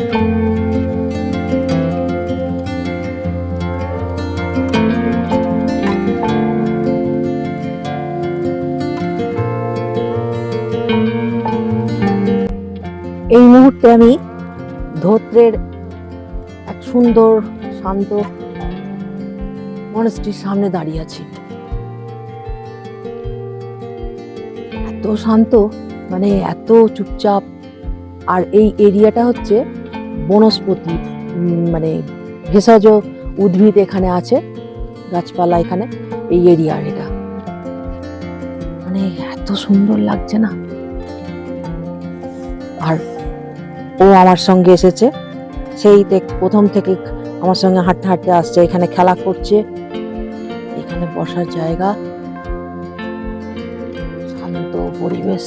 এই মুহূর্তে আমি ধোত্রের এক সুন্দর শান্ত মনাস্ট্রির সামনে দাঁড়িয়ে আছি। এত শান্ত, মানে এত চুপচাপ। আর এই এরিয়াটা হচ্ছে বনস্পতি, মানে ভেষজ উদ্ভিদ এখানে আছে, গাছপালা এখানে এই এরিয়া। এটা মানে এত সুন্দর লাগছে না। আর ও আমার সঙ্গে এসেছে, সেই প্রথম থেকে আমার সঙ্গে হাঁটতে হাঁটতে আসছে। এখানে খেলা করছে, এখানে বসার জায়গা, শান্ত পরিবেশ।